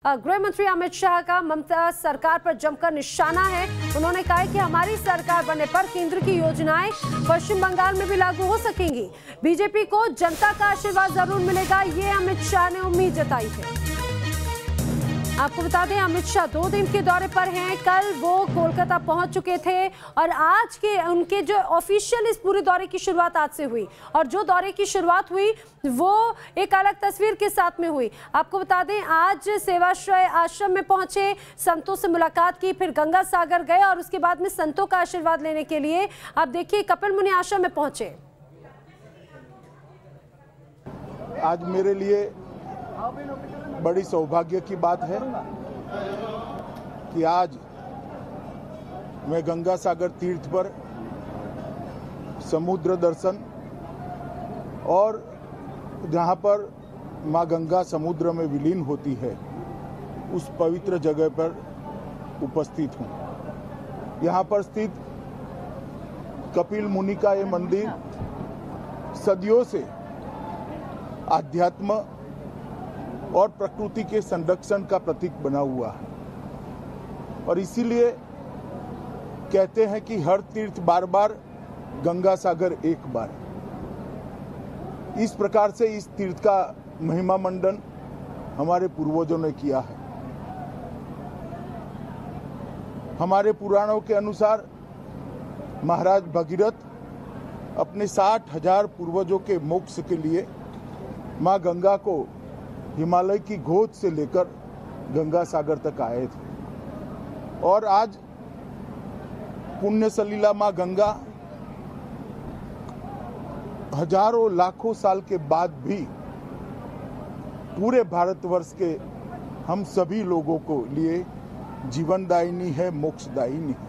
गृह मंत्री अमित शाह का ममता सरकार पर जमकर निशाना है। उन्होंने कहा है कि हमारी सरकार बनने पर केंद्र की योजनाएं पश्चिम बंगाल में भी लागू हो सकेंगी। बीजेपी को जनता का आशीर्वाद जरूर मिलेगा, ये अमित शाह ने उम्मीद जताई है। आपको बता दें, अमित शाह 2 दिन के दौरे पर हैं। कल वो कोलकाता पहुंच चुके थे और आज के उनके जो ऑफिशियल इस पूरे दौरे की शुरुआत आज से हुई, और जो दौरे की शुरुआत हुई वो एक अलग तस्वीर के साथ में हुई। आपको बता दें, आज सेवाश्रय आश्रम में पहुंचे, संतों से मुलाकात की, फिर गंगा सागर गए और उसके बाद में संतों का आशीर्वाद लेने के लिए आप देखिए कपिल मुनि आश्रम में पहुंचे। आज मेरे लिए बड़ी सौभाग्य की बात है कि आज मैं गंगा सागर तीर्थ पर समुद्र दर्शन और जहां पर मां गंगा समुद्र में विलीन होती है उस पवित्र जगह पर उपस्थित हूं। यहां पर स्थित कपिल मुनि का ये मंदिर सदियों से आध्यात्म और प्रकृति के संरक्षण का प्रतीक बना हुआ है, और इसीलिए कहते हैं कि हर तीर्थ बार बार, गंगा सागर एक बार। इस प्रकार से इस तीर्थ का महिमा मंडन हमारे पूर्वजों ने किया है। हमारे पुराणों के अनुसार महाराज भगीरथ अपने 60,000 पूर्वजों के मोक्ष के लिए मां गंगा को हिमालय की गोद से लेकर गंगा सागर तक आए थे, और आज पुण्य सलीला मां गंगा हजारों लाखों साल के बाद भी पूरे भारतवर्ष के हम सभी लोगों को लिए जीवनदायिनी है, मोक्षदायिनी है।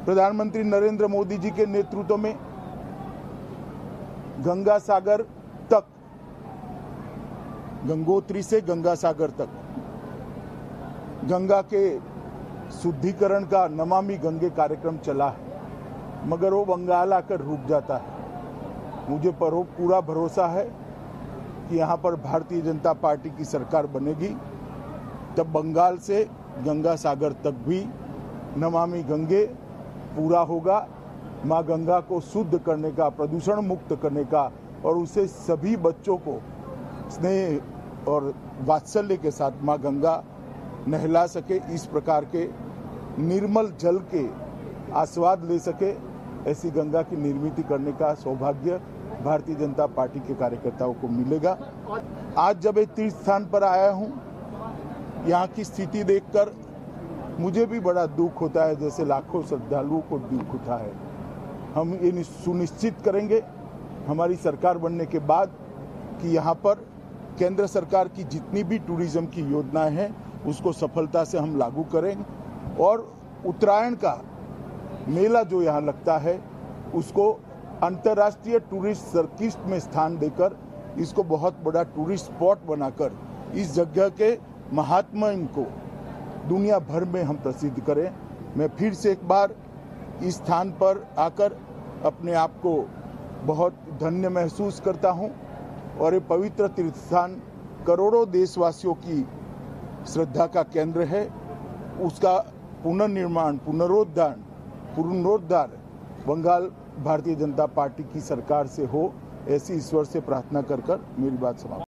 प्रधानमंत्री नरेंद्र मोदी जी के नेतृत्व में गंगा सागर तक, गंगोत्री से गंगा सागर तक गंगा के शुद्धिकरण का नमामि गंगे कार्यक्रम चला है, मगर वो बंगाल आकर रुक जाता है। मुझे पूरा भरोसा है कि यहाँ पर भारतीय जनता पार्टी की सरकार बनेगी, तब बंगाल से गंगा सागर तक भी नमामि गंगे पूरा होगा। माँ गंगा को शुद्ध करने का, प्रदूषण मुक्त करने का, और उसे सभी बच्चों को स्नेह और वात्सल्य के साथ माँ गंगा नहला सके, इस प्रकार के निर्मल जल के आस्वाद ले सके, ऐसी गंगा की निर्मित करने का सौभाग्य भारतीय जनता पार्टी के कार्यकर्ताओं को मिलेगा। आज जब एक तीर्थ स्थान पर आया हूँ, यहाँ की स्थिति देखकर मुझे भी बड़ा दुख होता है, जैसे लाखों श्रद्धालुओं को दुख होता है। हम ये सुनिश्चित करेंगे हमारी सरकार बनने के बाद कि यहाँ पर केंद्र सरकार की जितनी भी टूरिज्म की योजनाएं हैं उसको सफलता से हम लागू करें, और उत्तरायण का मेला जो यहाँ लगता है उसको अंतर्राष्ट्रीय टूरिस्ट सर्किट में स्थान देकर इसको बहुत बड़ा टूरिस्ट स्पॉट बनाकर इस जगह के महात्म्य को दुनिया भर में हम प्रसिद्ध करें। मैं फिर से एक बार इस स्थान पर आकर अपने आप को बहुत धन्य महसूस करता हूं, और ये पवित्र तीर्थ स्थान करोड़ों देशवासियों की श्रद्धा का केंद्र है। उसका पुनर्निर्माण, पुनरोद्धार बंगाल भारतीय जनता पार्टी की सरकार से हो, ऐसी ईश्वर से प्रार्थना कर मेरी बात समाप्त।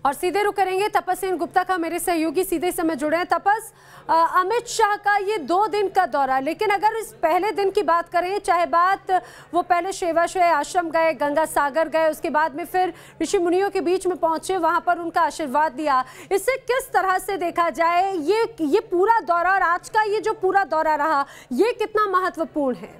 और सीधे रुक करेंगे तपस सेन गुप्ता का, मेरे सहयोगी सीधे समय जुड़े हैं। तपस, अमित शाह का ये 2 दिन का दौरा, लेकिन अगर इस पहले दिन की बात करें, चाहे बात वो पहले सेवाश्रय आश्रम गए, गंगा सागर गए, उसके बाद में फिर ऋषि मुनियों के बीच में पहुंचे, वहां पर उनका आशीर्वाद दिया, इससे किस तरह से देखा जाए ये पूरा दौरा और आज का ये जो पूरा दौरा रहा, ये कितना महत्वपूर्ण है?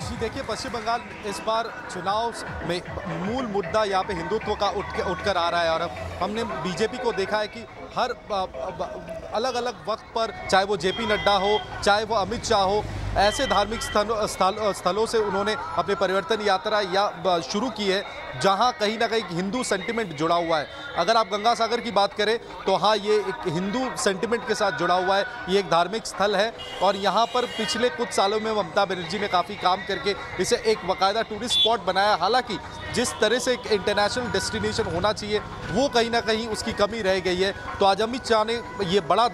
जी देखिए, पश्चिम बंगाल इस बार चुनाव में मूल मुद्दा यहाँ पे हिंदुत्व का उठकर आ रहा है, और हमने बीजेपी को देखा है कि हर अलग अलग वक्त पर, चाहे वो जेपी नड्डा हो, चाहे वो अमित शाह हो, ऐसे धार्मिक स्थलों से उन्होंने अपनी परिवर्तन यात्रा या शुरू की है जहां कहीं ना कहीं हिंदू सेंटिमेंट जुड़ा हुआ है। अगर आप गंगा सागर की बात करें तो हाँ, ये एक हिंदू सेंटिमेंट के साथ जुड़ा हुआ है, ये एक धार्मिक स्थल है और यहाँ पर पिछले कुछ सालों में ममता बनर्जी ने काफ़ी काम करके इसे एक बाकायदा टूरिस्ट स्पॉट बनाया। हालांकि जिस तरह से एक इंटरनेशनल डेस्टिनेशन होना चाहिए वो कहीं ना कहीं उसकी कमी रह गई है। तो आज अमित शाह ने ये बड़ा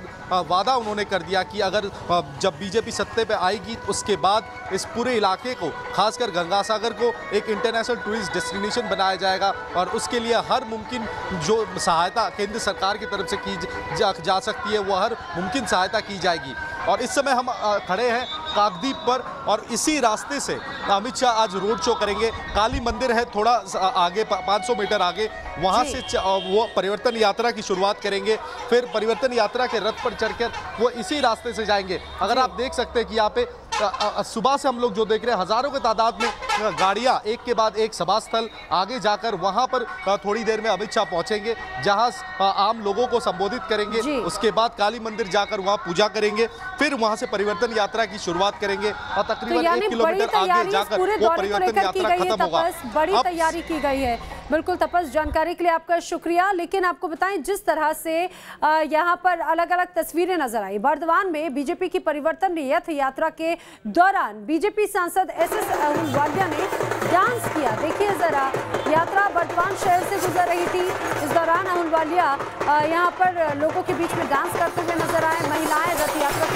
वादा उन्होंने कर दिया कि अगर जब बीजेपी सत्ते पे आएगी उसके बाद इस पूरे इलाके को, खासकर गंगा सागर को, एक इंटरनेशनल टूरिस्ट डेस्टिनेशन बनाया जाएगा और उसके लिए हर मुमकिन जो सहायता केंद्र सरकार की तरफ से की जा सकती है वो हर मुमकिन सहायता की जाएगी। और इस समय हम खड़े हैं काकद्वीप पर और इसी रास्ते से अमित शाह आज रोड शो करेंगे। काली मंदिर है थोड़ा आगे 500 मीटर आगे, वहाँ से वो परिवर्तन यात्रा की शुरुआत करेंगे। फिर परिवर्तन यात्रा के रथ पर चढ़कर वो इसी रास्ते से जाएंगे। अगर आप देख सकते हैं कि यहाँ पे सुबह से हम लोग जो देख रहे हैं हजारों के तादाद में गाड़ियां एक के बाद एक सभा स्थल आगे जाकर वहां पर थोड़ी देर में अमित शाह पहुंचेंगे, जहां आम लोगों को संबोधित करेंगे। उसके बाद काली मंदिर जाकर वहां पूजा करेंगे, फिर वहां से परिवर्तन यात्रा की शुरुआत करेंगे और तकरीबन 1 किलोमीटर आगे जाकर वो परिवर्तन यात्रा खत्म होगा। बड़ी तैयारी की गई है। बिल्कुल तपस, जानकारी के लिए आपका शुक्रिया। लेकिन आपको बताएं जिस तरह से यहाँ पर अलग अलग तस्वीरें नजर आई, बर्दवान में बीजेपी की परिवर्तन रथ यात्रा के दौरान बीजेपी सांसद एसएस अहलूवालिया ने डांस किया। देखिए जरा, यात्रा बर्दवान शहर से गुजर रही थी। इस दौरान अहलूवालिया यहाँ पर लोगों के बीच में डांस करते हुए नजर आए। महिलाएं रथ यात्रा